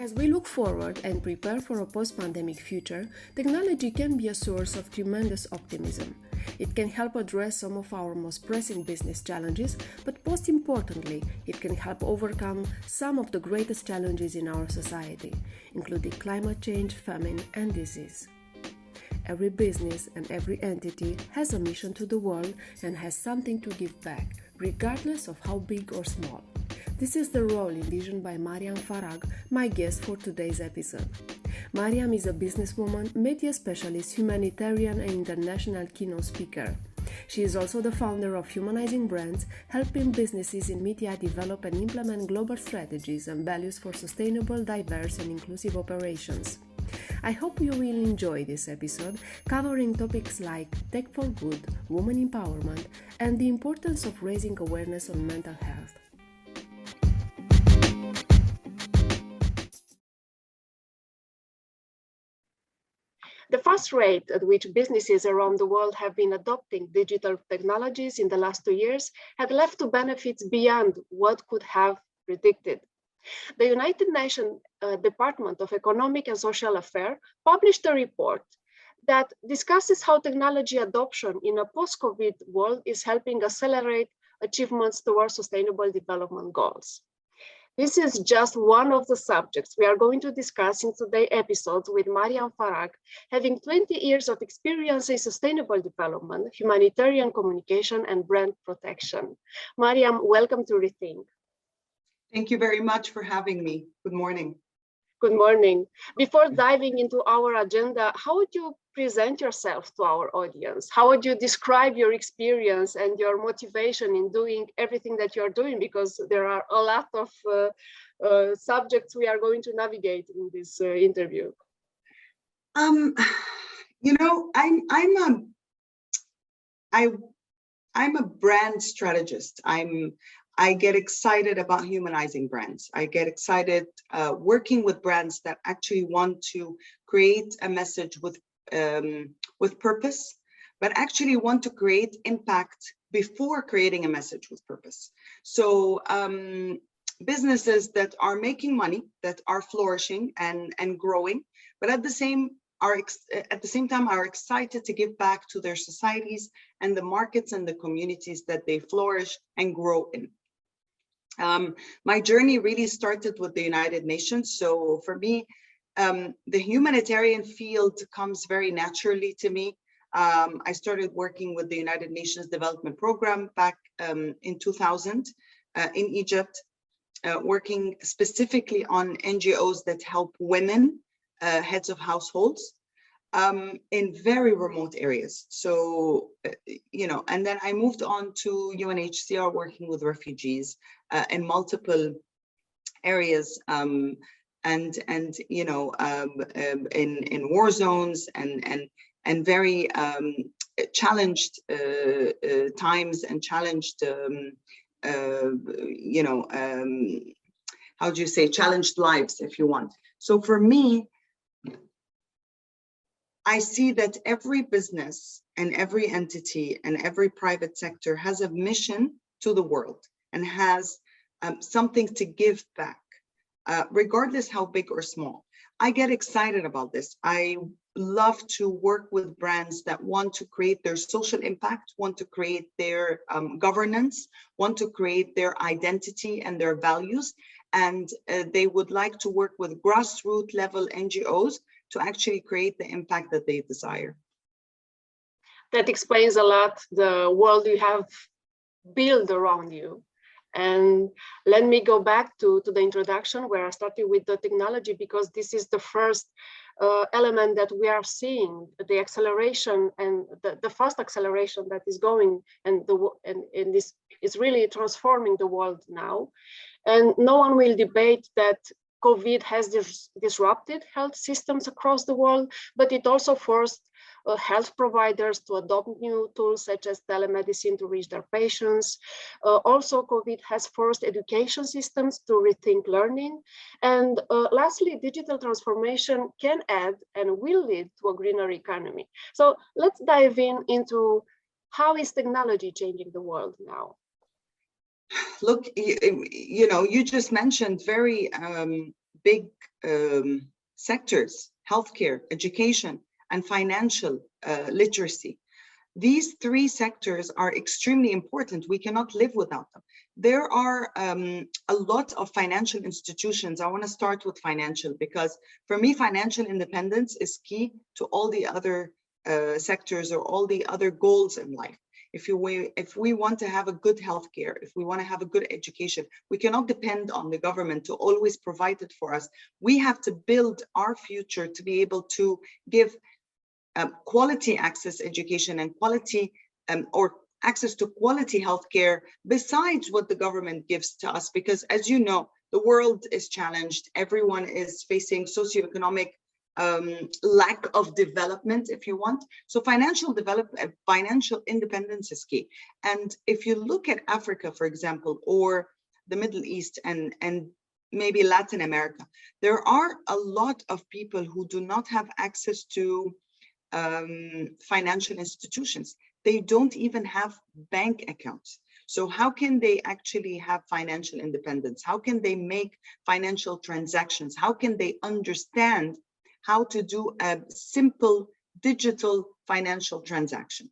As we look forward and prepare for a post-pandemic future, technology can be a source of tremendous optimism. It can help address some of our most pressing business challenges, but most importantly, it can help overcome some of the greatest challenges in our society, including climate change, famine, and disease. Every business and every entity has a mission to the world and has something to give back, regardless of how big or small. This is the role envisioned by Mariam FARAG, my guest for today's episode. Mariam is a businesswoman, media specialist, humanitarian, and international keynote speaker. She is also the founder of Humanizing Brands, helping businesses in media develop and implement global strategies and values for sustainable, diverse, and inclusive operations. I hope you will enjoy this episode, covering topics like tech for good, women empowerment, and the importance of raising awareness on mental health. The fast rate at which businesses around the world have been adopting digital technologies in the last 2 years had left to benefits beyond what could have predicted. The United Nations Department of Economic and Social Affairs published a report that discusses how technology adoption in a post-COVID world is helping accelerate achievements towards sustainable development goals. This is just one of the subjects we are going to discuss in today's episode with Mariam FARAG, having 20 years of experience in sustainable development, humanitarian communication, and brand protection. Mariam, welcome to ReThink. Thank you very much for having me. Good morning. Good morning. Before diving into our agenda, how would you present yourself to our audience? How would you describe your experience and your motivation in doing everything that you're doing? Because there are a lot of subjects we are going to navigate in this interview. You know, I'm a brand strategist. I get excited about humanizing brands. I get excited working with brands that actually want to create a message with purpose, but actually want to create impact before creating a message with purpose. So businesses that are making money, that are flourishing and growing, but at the same time are excited to give back to their societies and the markets and the communities that they flourish and grow in. My journey really started with the United Nations. So for me, the humanitarian field comes very naturally to me. I started working with the United Nations Development Program back in 2000 in Egypt, working specifically on NGOs that help women, heads of households, in very remote areas. So, you know, and then I moved on to UNHCR, working with refugees in multiple areas, and you know, in war zones and very challenged times and challenged, you know, how do you say, challenged lives, if you want. So for me, I see that every business and every entity and every private sector has a mission to the world and has something to give back, regardless how big or small. I get excited about this. I love to work with brands that want to create their social impact, want to create their governance, want to create their identity and their values. And they would like to work with grassroots level NGOs to actually create the impact that they desire. That explains a lot the world you have built around you. And let me go back to the introduction where I started with the technology, because this is the first element that we are seeing, the acceleration and the fast acceleration that is going, and this is really transforming the world now. And no one will debate that COVID has disrupted health systems across the world, but it also forced health providers to adopt new tools such as telemedicine to reach their patients. Also, COVID has forced education systems to rethink learning. And lastly, digital transformation can add and will lead to a greener economy. So let's dive into how is technology changing the world now? Look, you know, you just mentioned very big sectors: healthcare, education, and financial literacy. These three sectors are extremely important. We cannot live without them. There are a lot of financial institutions. I want to start with financial because for me, financial independence is key to all the other sectors or all the other goals in life. If we want to have a good healthcare, if we want to have a good education, we cannot depend on the government to always provide it for us. We have to build our future to be able to give quality access education and quality or access to quality healthcare besides what the government gives to us. Because as you know, the world is challenged. Everyone is facing socioeconomic lack of development, if you want. So financial independence is key. And if you look at Africa, for example, or the Middle East and maybe Latin America, there are a lot of people who do not have access to financial institutions. They don't even have bank accounts. So how can they actually have financial independence? How can they make financial transactions? How can they understand how to do a simple digital financial transaction?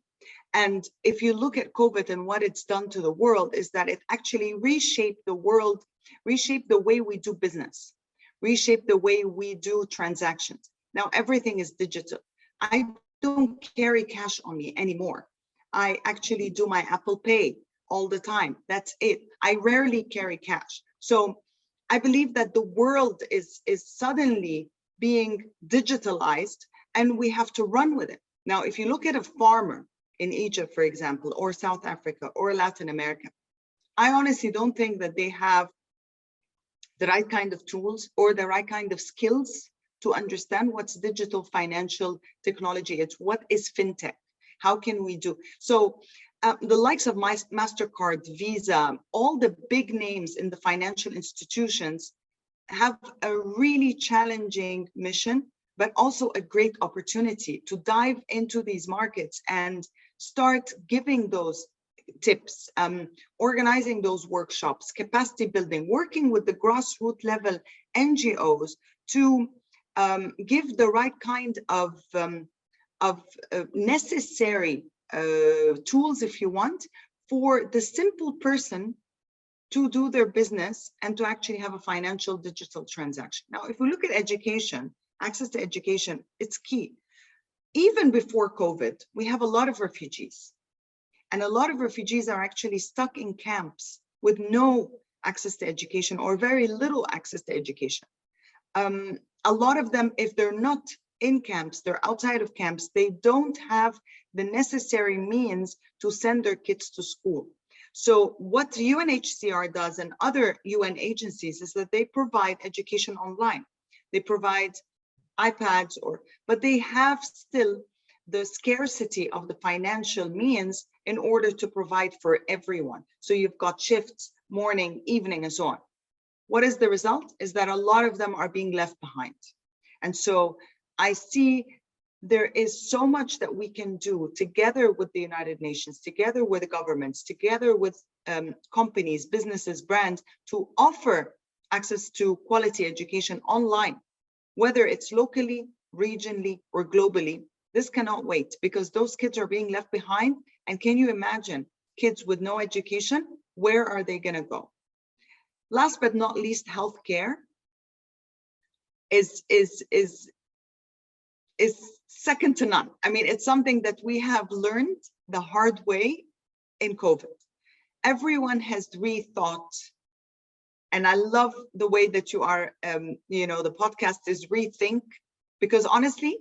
And if you look at COVID and what it's done to the world, is that it actually reshaped the world, reshaped the way we do business, reshaped the way we do transactions. Now everything is digital. I don't carry cash on me anymore. I actually do my Apple Pay all the time. That's it. I rarely carry cash. So I believe that the world is suddenly being digitalized and we have to run with it. Now, if you look at a farmer in Egypt, for example, or South Africa or Latin America, I honestly don't think that they have the right kind of tools or the right kind of skills to understand what's digital financial technology. It's what is fintech? How can we do? So the likes of MasterCard, Visa, all the big names in the financial institutions have a really challenging mission, but also a great opportunity to dive into these markets and start giving those tips, organizing those workshops, capacity building, working with the grassroots level NGOs to give the right kind of necessary tools, if you want, for the simple person to do their business and to actually have a financial digital transaction. Now, if we look at education, access to education, it's key. Even before COVID, we have a lot of refugees. And a lot of refugees are actually stuck in camps with no access to education or very little access to education. A lot of them, if they're not in camps, they're outside of camps, they don't have the necessary means to send their kids to school. So what UNHCR does and other UN agencies is that they provide education online. They provide iPads, but they have still the scarcity of the financial means in order to provide for everyone. So you've got shifts, morning, evening, and so on. What is the result? Is that a lot of them are being left behind. And so I see there is so much that we can do together with the United Nations, together with the governments, together with companies, businesses, brands, to offer access to quality education online, whether it's locally, regionally, or globally. This cannot wait because those kids are being left behind. And can you imagine kids with no education? Where are they going to go? Last but not least, healthcare is second to none. I mean, it's something that we have learned the hard way in COVID. Everyone has rethought, and I love the way that you are, the podcast is ReThink, because honestly,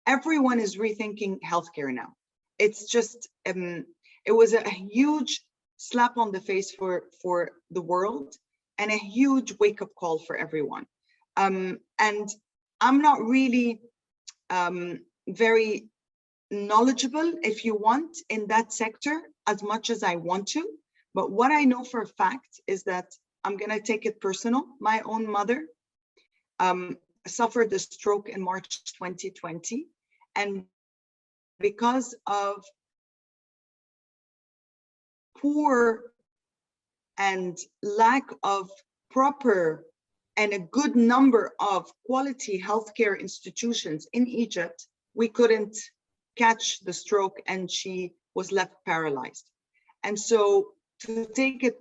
everyone is rethinking healthcare now. It's just, it was a huge slap on the face for the world and a huge wake-up call for everyone. And I'm not really very knowledgeable, if you want, in that sector as much as I want to. But what I know for a fact is that I'm going to take it personal. My own mother suffered a stroke in March 2020. And because of poor and lack of proper and a good number of quality healthcare institutions in Egypt, we couldn't catch the stroke and she was left paralyzed. And so to take it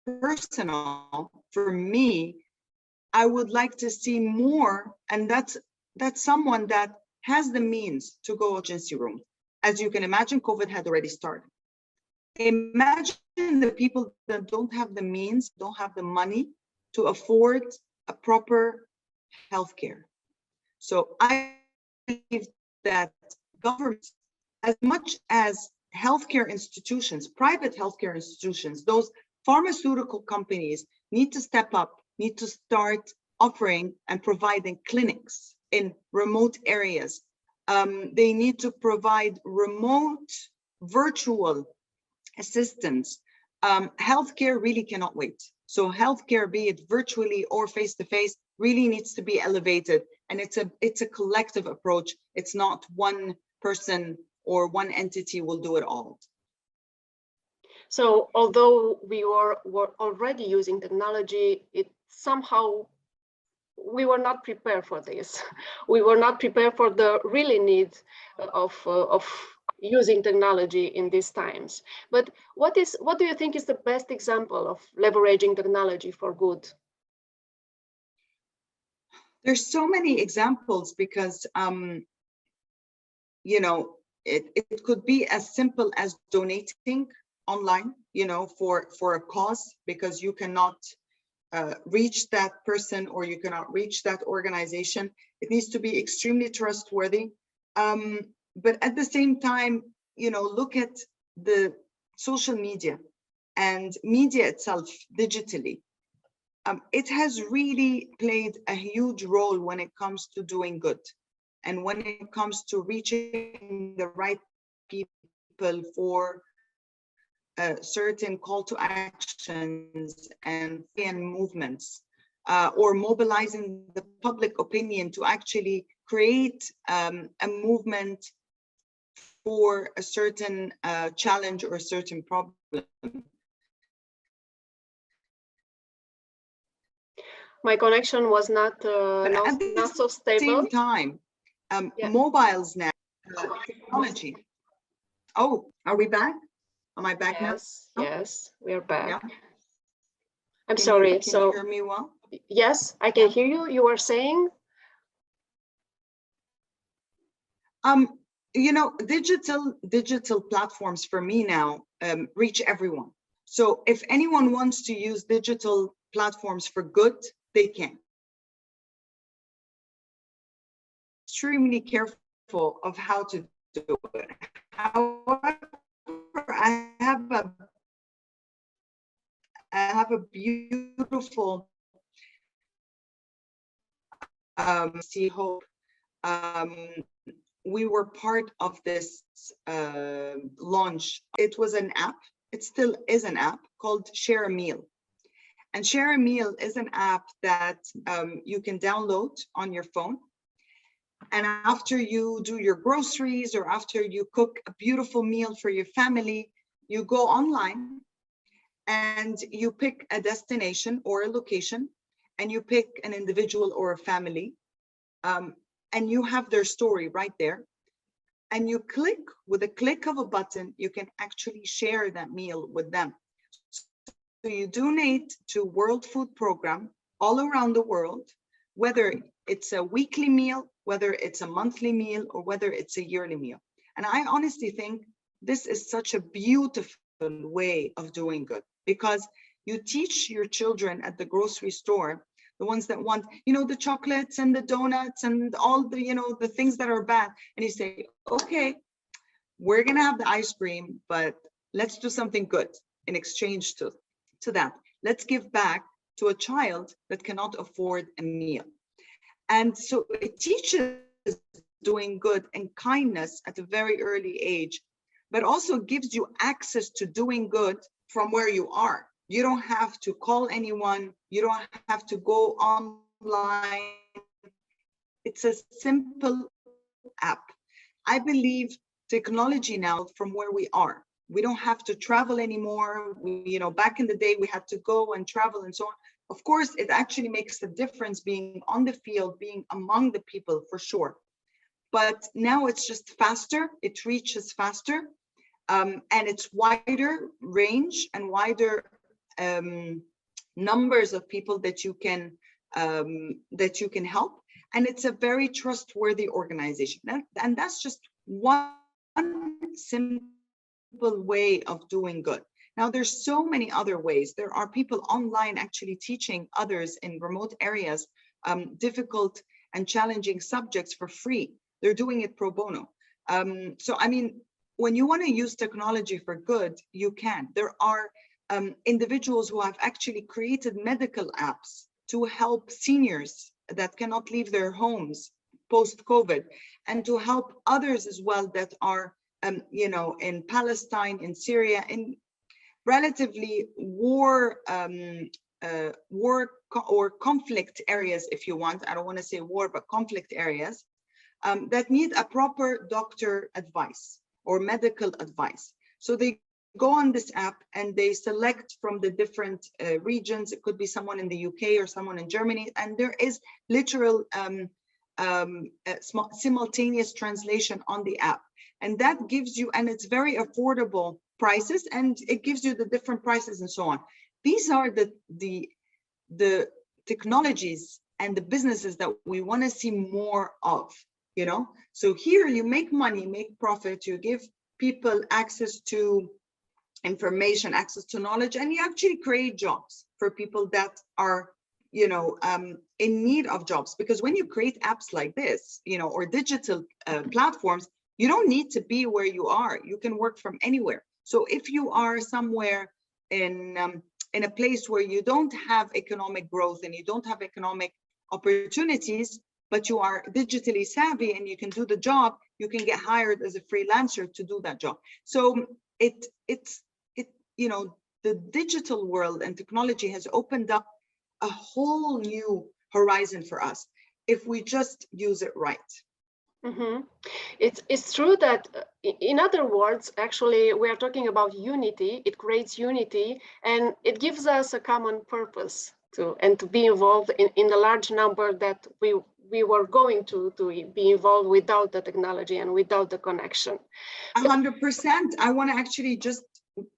personal, for me, I would like to see more, and that's someone that has the means to go to emergency room. As you can imagine, COVID had already started. Imagine the people that don't have the means, don't have the money to afford a proper healthcare. So I believe that governments, as much as healthcare institutions, private healthcare institutions, those pharmaceutical companies need to step up, need to start offering and providing clinics in remote areas. They need to provide remote virtual assistance. Healthcare really cannot wait. So healthcare, be it virtually or face-to-face, really needs to be elevated. And it's a collective approach. It's not one person or one entity will do it all. So although we were already using technology, we were not prepared for this. We were not prepared for the really need of using technology in these times. But what do you think is the best example of leveraging technology for good? There's so many examples because, you know, it could be as simple as donating online, you know, for a cause, because you cannot reach that person or you cannot reach that organization. It needs to be extremely trustworthy. But at the same time, you know, look at the social media and media itself digitally. It has really played a huge role when it comes to doing good and when it comes to reaching the right people for certain call to actions and movements, or mobilizing the public opinion to actually create a movement for a certain challenge or a certain problem. My connection was not so stable. At the same time, mobiles now, technology. Oh, are we back? Am I back now? Yes, we are back. Yeah. I'm can sorry. Can you hear me well? Yes, I can hear you. You were saying? You know, digital platforms for me now reach everyone. So if anyone wants to use digital platforms for good, they can. Extremely careful of how to do it. However, I have a beautiful see hope. We were part of this launch. It was an app. It still is an app called Share a Meal. And Share a Meal is an app that you can download on your phone. And after you do your groceries or after you cook a beautiful meal for your family, you go online and you pick a destination or a location, and you pick an individual or a family, and you have their story right there. And you click, with a click of a button, you can actually share that meal with them. So you donate to World Food Program all around the world, whether it's a weekly meal, whether it's a monthly meal, or whether it's a yearly meal. And I honestly think this is such a beautiful way of doing good, because you teach your children at the grocery store, the ones that want, you know, the chocolates and the donuts and all the, you know, the things that are bad. And you say, okay, we're gonna have the ice cream, but let's do something good in exchange to that. Let's give back to a child that cannot afford a meal. And so it teaches doing good and kindness at a very early age, but also gives you access to doing good from where you are. You don't have to call anyone. You don't have to go online. It's a simple app. I believe technology now from where we are. We don't have to travel anymore. You know, back in the day, we had to go and travel and so on. Of course, it actually makes a difference being on the field, being among the people for sure. But now it's just faster, it reaches faster, and it's wider range and wider numbers of people that you can help. And it's a very trustworthy organization. And that's just one simple way of doing good. Now, there's so many other ways. There are people online actually teaching others in remote areas difficult and challenging subjects for free. They're doing it pro bono. So, I mean, when you want to use technology for good, you can. There are individuals who have actually created medical apps to help seniors that cannot leave their homes post-COVID, and to help others as well that are, in Palestine, in Syria, in relatively war or conflict areas, if you want. I don't want to say war, but conflict areas that need a proper doctor advice or medical advice. So they go on this app and they select from the different regions. It could be someone in the UK or someone in Germany, and there is literal simultaneous translation on the app. And that gives you, and it's very affordable prices, and it gives you the different prices and so on. These are the technologies and the businesses that we want to see more of, So here you make money, make profit, you give people access to information, access to knowledge, and you actually create jobs for people that are, in need of jobs. Because when you create apps like this, or digital platforms, you don't need to be where you are. You can work from anywhere. So if you are somewhere in a place where you don't have economic growth and you don't have economic opportunities, but you are digitally savvy and you can do the job, you can get hired as a freelancer to do that job. So the digital world and technology has opened up a whole new horizon for us if we just use it right. Mm-hmm. It's true that, in other words, actually, we are talking about unity. It creates unity, and it gives us a common purpose to be involved in the large number that we were going to be involved without the technology and without the connection. 100%. I want to actually just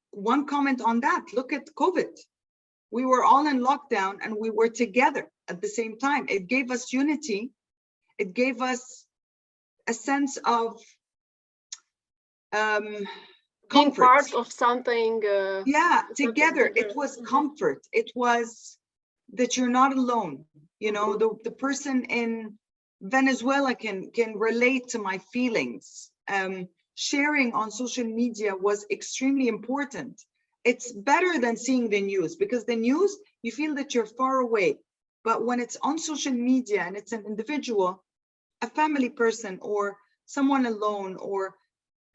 one comment on that. Look at COVID. We were all in lockdown and we were together at the same time. It gave us unity. It gave us a sense of being part of something. Together. It was comfort. It was that you're not alone. The person in Venezuela can relate to my feelings. Sharing on social media was extremely important. It's better than seeing the news, because the news, you feel that you're far away. But when it's on social media and it's an individual, a family person or someone alone or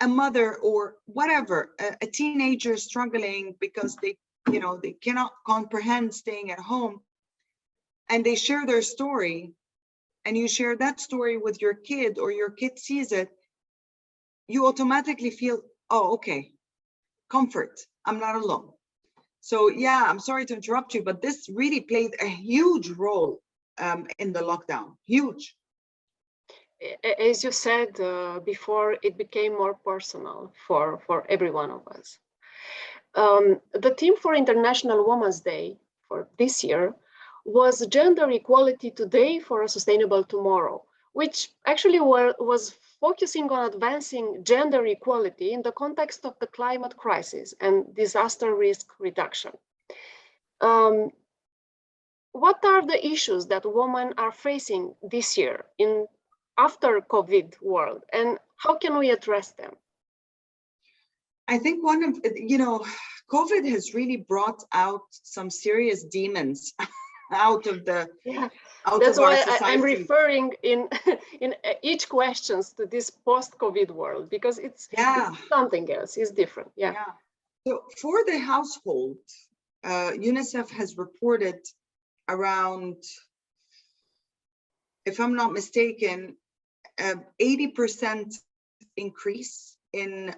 a mother or whatever, a teenager struggling because they cannot comprehend staying at home, and they share their story, and you share that story with your kid, or your kid sees it, you automatically feel, oh, okay, comfort, I'm not alone. So yeah, I'm sorry to interrupt you, but this really played a huge role in the lockdown, huge. As you said before, it became more personal for every one of us. The theme for International Women's Day for this year was Gender Equality Today for a Sustainable Tomorrow, which actually was focusing on advancing gender equality in the context of the climate crisis and disaster risk reduction. What are the issues that women are facing this year in after COVID world, and how can we address them? I think one of, COVID has really brought out some serious demons out of the that's why I'm referring in each questions to this post-COVID world, because it's something else, it's different. So for the household, UNICEF has reported around, if I'm not mistaken, 80% increase in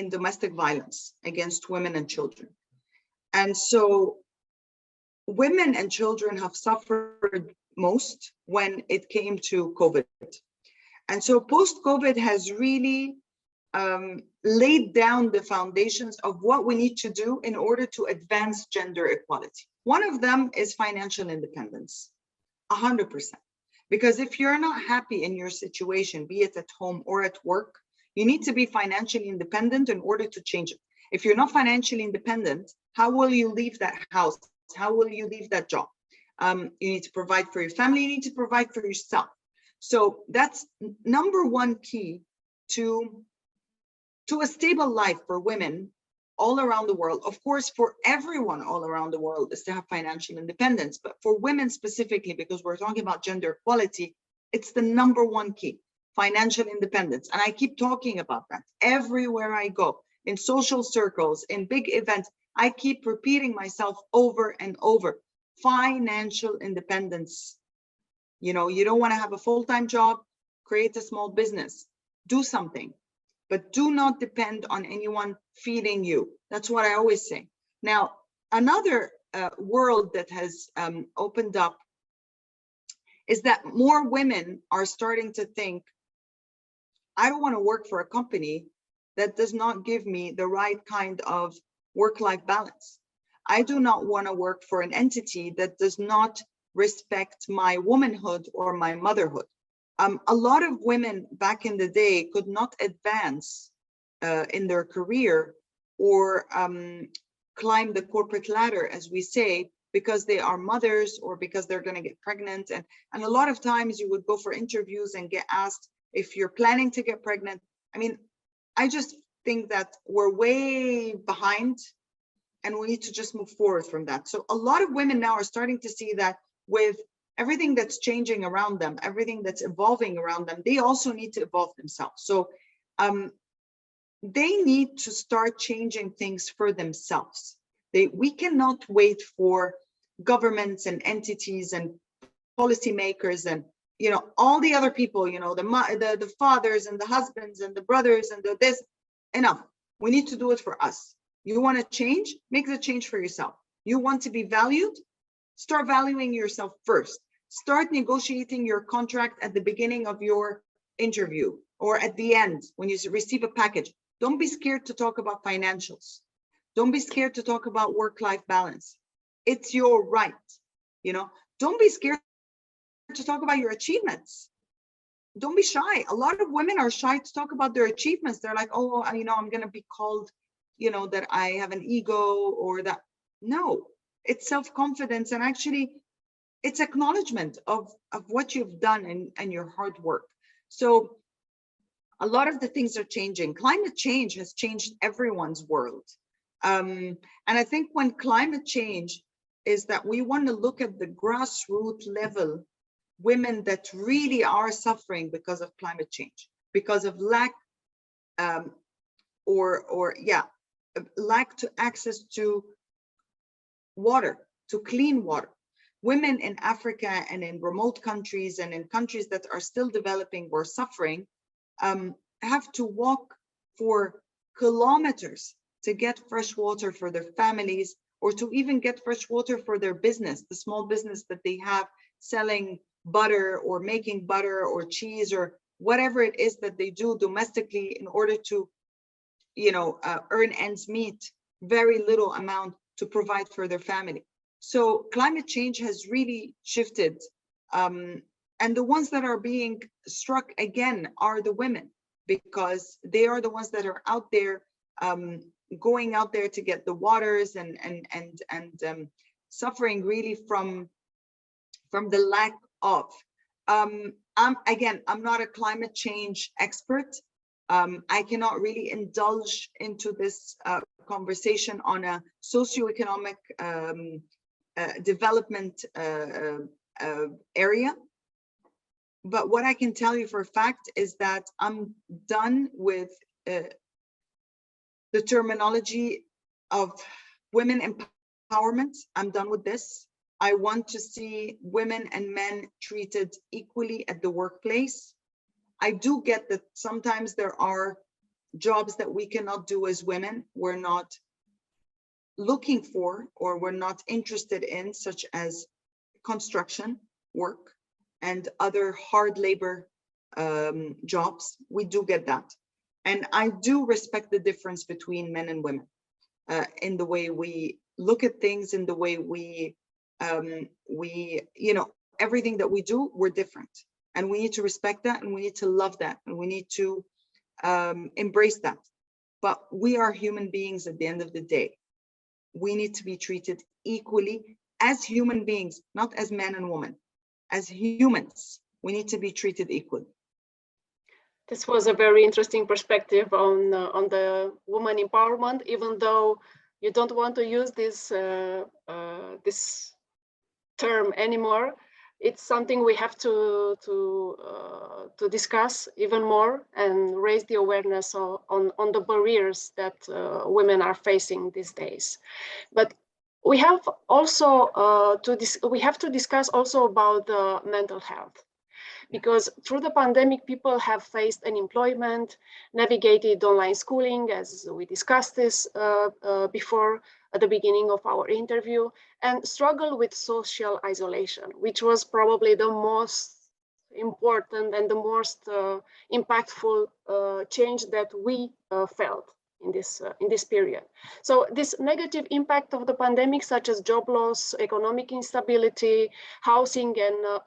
domestic violence against women and children. And so women and children have suffered most when it came to COVID. And so post-COVID has really laid down the foundations of what we need to do in order to advance gender equality. One of them is financial independence, 100%. Because if you're not happy in your situation, be it at home or at work, you need to be financially independent in order to change it. If you're not financially independent, how will you leave that house? How will you leave that job? You need to provide for your family, you need to provide for yourself. So that's number one key to a stable life for women all around the world. Of course, for everyone all around the world is to have financial independence, but for women specifically, because we're talking about gender equality, it's the number one key, financial independence. And I keep talking about that everywhere I go, in social circles, in big events. I keep repeating myself over and over, financial independence. You know, you don't want to have a full-time job, create a small business, do something, but do not depend on anyone feeding you. That's what I always say. Now, another world that has opened up is that more women are starting to think, I don't want to work for a company that does not give me the right kind of work-life balance. I do not want to work for an entity that does not respect my womanhood or my motherhood. A lot of women back in the day could not advance in their career or climb the corporate ladder, as we say, because they are mothers or because they're going to get pregnant. And a lot of times you would go for interviews and get asked if you're planning to get pregnant. I mean, I just think that we're way behind and we need to just move forward from that. So a lot of women now are starting to see that with everything that's changing around them, everything that's evolving around them, they also need to evolve themselves. So they need to start changing things for themselves. We cannot wait for governments and entities and policymakers and, you know, all the other people, you know, the fathers and the husbands and the brothers and the this. Enough. We need to do it for us. You want to change? Make the change for yourself. You want to be valued? Start valuing yourself first. Start negotiating your contract at the beginning of your interview or at the end when you receive a package. Don't be scared to talk about financials. Don't be scared to talk about work-life balance. It's your right. You know, don't be scared to talk about your achievements. Don't be shy. A lot of women are shy to talk about their achievements. They're like, oh, you know, I'm going to be called, you know, that I have an ego or that. No, it's self-confidence. And actually, it's acknowledgement of what you've done and your hard work. So a lot of the things are changing. Climate change has changed everyone's world. And I think when climate change is that we want to look at the grassroots level women that really are suffering because of climate change, because of lack lack to access to water, to clean water. Women in Africa and in remote countries and in countries that are still developing or suffering have to walk for kilometers to get fresh water for their families or to even get fresh water for their business, the small business that they have selling butter or making butter or cheese or whatever it is that they do domestically in order to, you know, earn ends meet, very little amount to provide for their family. So climate change has really shifted. And the ones that are being struck again are the women, because they are the ones that are out there, going out there to get the waters and suffering really from the lack of. I'm not a climate change expert. I cannot really indulge into this conversation on a socioeconomic development area. But what I can tell you for a fact is that I'm done with the terminology of women empowerment. I'm done with this. I want to see women and men treated equally at the workplace. I do get that sometimes there are jobs that we cannot do as women. We're not looking for or we're not interested in, such as construction work and other hard labor jobs. We do get that. And I do respect the difference between men and women in the way we look at things, in the way we, everything that we do, we're different. And we need to respect that, and we need to love that, and we need to embrace that. But we are human beings at the end of the day. We need to be treated equally as human beings, not as men and women. As humans, we need to be treated equally. This was a very interesting perspective on the woman empowerment, even though you don't want to use this this term anymore. It's something we have to discuss even more and raise the awareness on the barriers that women are facing these days. But we have also we have to discuss also about the mental health, because through the pandemic, people have faced unemployment, navigated online schooling, as we discussed this before at the beginning of our interview, and struggle with social isolation, which was probably the most important and the most impactful change that we felt in this period. So this negative impact of the pandemic, such as job loss, economic instability, housing,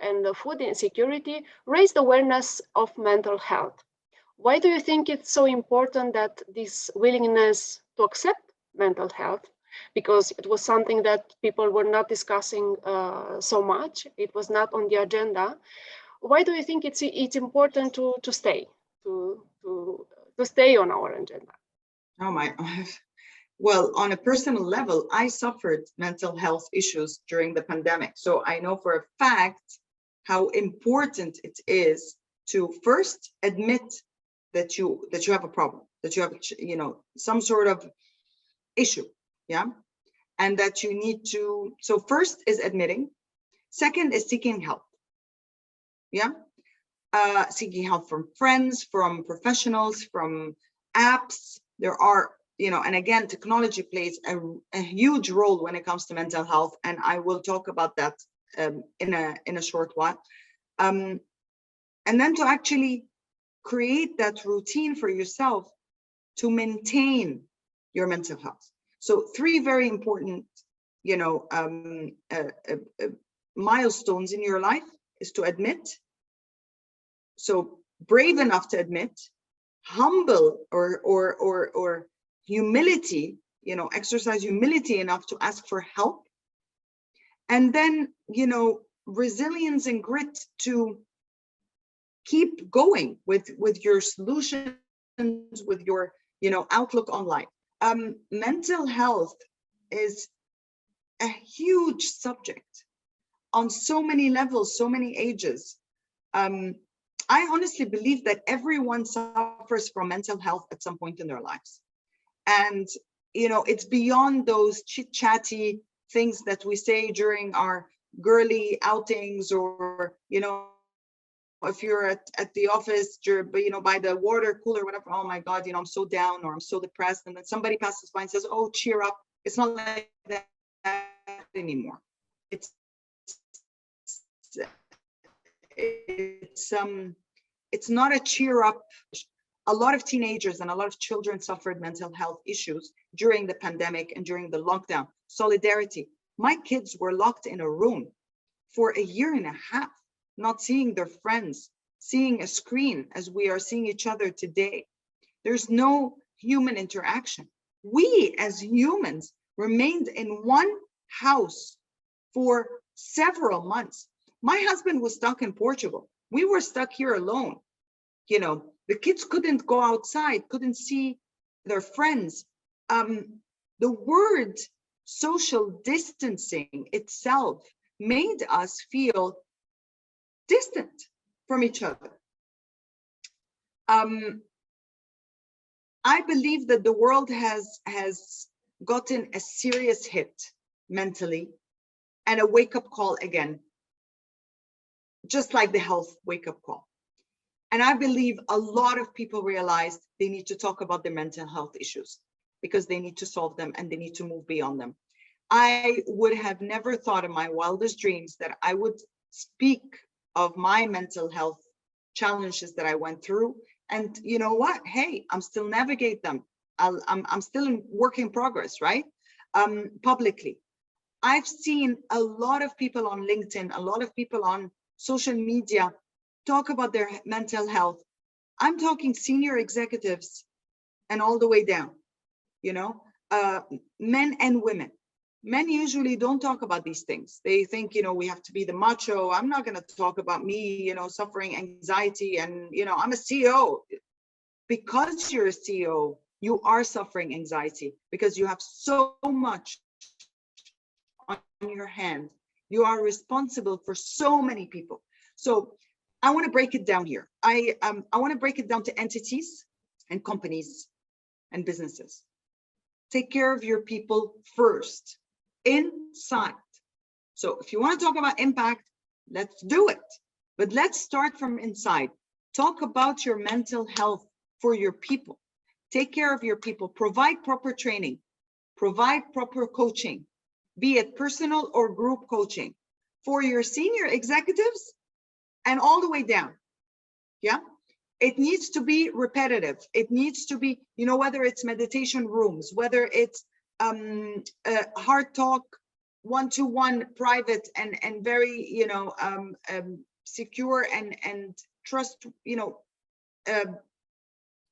and food insecurity, raised awareness of mental health. Why do you think it's so important that this willingness to accept mental health, because it was something that people were not discussing so much, it was not on the agenda? Why do you think it's important to stay on our agenda? Oh my, well, on a personal level, I suffered mental health issues during the pandemic. So I know for a fact how important it is to first admit that you have a problem, that you have, some sort of issue, yeah? And that you need to, so first is admitting, second is seeking help, yeah? Seeking help from friends, from professionals, from apps. There are, and again, technology plays a huge role when it comes to mental health, and I will talk about that in a short while. And then to actually create that routine for yourself to maintain your mental health. So 3 very important, milestones in your life is to admit. So brave enough to admit, humble or humility, exercise humility enough to ask for help, and then resilience and grit to keep going with your solutions, with your outlook on life. Mental health is a huge subject on so many levels, so many ages. I honestly believe that everyone suffers from mental health at some point in their lives. And, it's beyond those chit-chatty things that we say during our girly outings, or, if you're at the office, by the water cooler, whatever, oh my God, I'm so down, or I'm so depressed. And then somebody passes by and says, oh, cheer up. It's not like that anymore. It's not a cheer up. A lot of teenagers and a lot of children suffered mental health issues during the pandemic and during the lockdown. Solidarity. My kids were locked in a room for a year and a half, not seeing their friends, seeing a screen as we are seeing each other today. There's no human interaction. We as humans remained in one house for several months. My husband was stuck in Portugal. We were stuck here alone. The kids couldn't go outside, couldn't see their friends. The word social distancing itself made us feel distant from each other. I believe that the world has gotten a serious hit mentally, and a wake-up call again, just like the health wake-up call. And I believe a lot of people realized they need to talk about their mental health issues, because they need to solve them and they need to move beyond them. I would have never thought in my wildest dreams that I would speak of my mental health challenges that I went through. And you know what? Hey, I'm still navigate them. I'm still in work in progress, right? Publicly. I've seen a lot of people on LinkedIn, a lot of people on social media talk about their mental health. I'm talking senior executives and all the way down, you know, men and women. Men usually don't talk about these things. They think, you know, we have to be the macho. I'm not going to talk about me, you know, suffering anxiety and, you know, I'm a CEO. Because you're a CEO, you are suffering anxiety because you have so much on your hand. You are responsible for so many people. So I want to break it down here. I want to break it down to entities and companies and businesses. Take care of your people first, inside. So if you want to talk about impact, let's do it. But let's start from inside. Talk about your mental health for your people. Take care of your people. Provide proper training. Provide proper coaching, be it personal or group coaching for your senior executives and all the way down. Yeah. It needs to be repetitive. It needs to be, you know, whether it's meditation rooms, whether it's heart talk, one-to-one, private and very, you know, secure and trust, you know,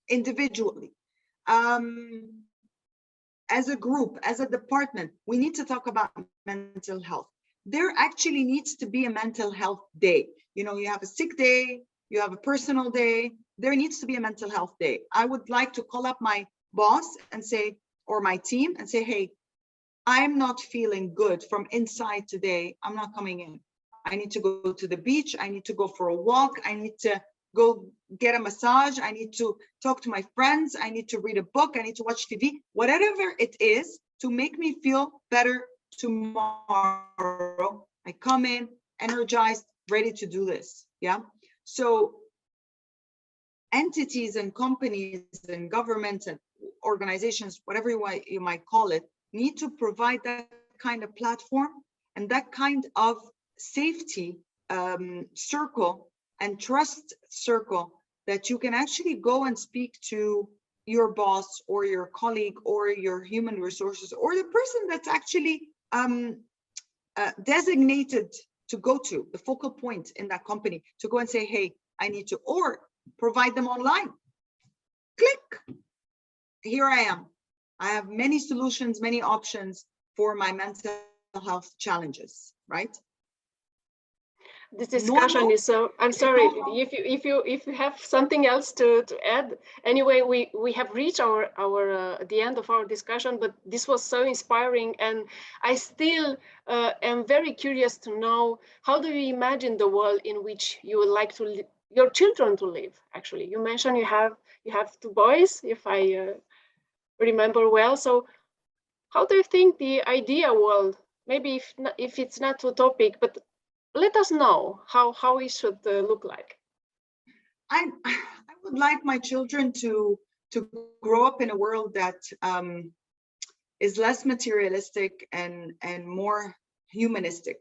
individually. As a group, as a department, we need to talk about mental health. There actually needs to be a mental health day. You know, you have a sick day, you have a personal day, there needs to be a mental health day. I would like to call up my boss and say, or my team and say, hey, I'm not feeling good from inside today. I'm not coming in. I need to go to the beach. I need to go for a walk. I need to go get a massage. I need to talk to my friends. I need to read a book. I need to watch TV, whatever it is to make me feel better tomorrow. I come in energized, ready to do this. Yeah. So entities and companies and governments and organizations, whatever you might call it, need to provide that kind of platform and that kind of safety circle and trust circle that you can actually go and speak to your boss or your colleague or your human resources or the person that's actually designated to go to the focal point in that company to go and say, hey, I need to, or provide them online. Click. Here I am. I have many solutions, many options for my mental health challenges, right? This discussion is so, I'm sorry, if you have something else to add. Anyway, we have reached the end of our discussion, but this was so inspiring, and I still am very curious to know, how do you imagine the world in which you would like to your children to live? Actually, you mentioned you have 2 boys, if I remember well. So how do you think the ideal world, maybe if it's not utopic, but let us know how it should look like. I would like my children to grow up in a world that is less materialistic and more humanistic.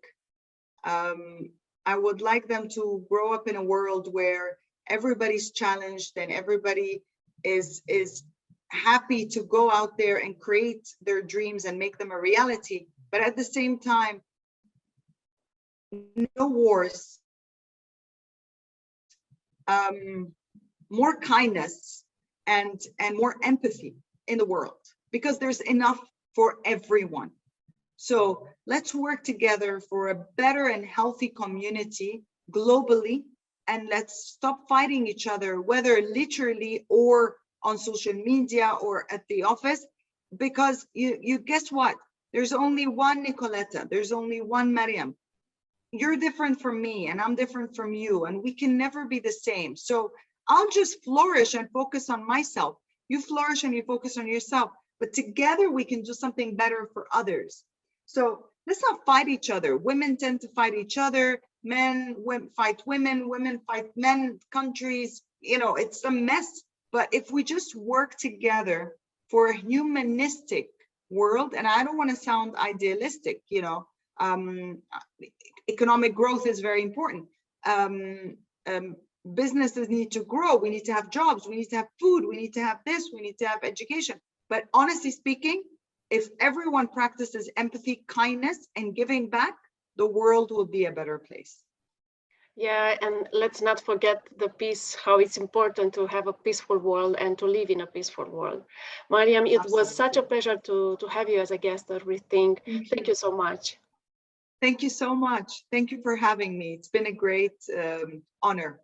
I would like them to grow up in a world where everybody's challenged and everybody is happy to go out there and create their dreams and make them a reality. But at the same time, no wars, more kindness and more empathy in the world, because there's enough for everyone. So let's work together for a better and healthy community globally, and let's stop fighting each other, whether literally or on social media or at the office, because you guess what? There's only one Nicoleta, there's only one Mariam. You're different from me and I'm different from you, and we can never be the same. So I'll just flourish and focus on myself. You flourish and you focus on yourself, but together we can do something better for others. So let's not fight each other. Women tend to fight each other. Men fight women, women fight men, countries, you know, it's a mess. But if we just work together for a humanistic world. And I don't want to sound idealistic, economic growth is very important. Businesses need to grow. We need to have jobs. We need to have food. We need to have this. We need to have education. But honestly speaking, if everyone practices empathy, kindness, and giving back, the world will be a better place. Yeah, and let's not forget the peace, how it's important to have a peaceful world and to live in a peaceful world. Mariam, it Absolutely. was such a pleasure to have you as a guest at ReThink. Thank you so much. Thank you so much. Thank you for having me. It's been a great honor.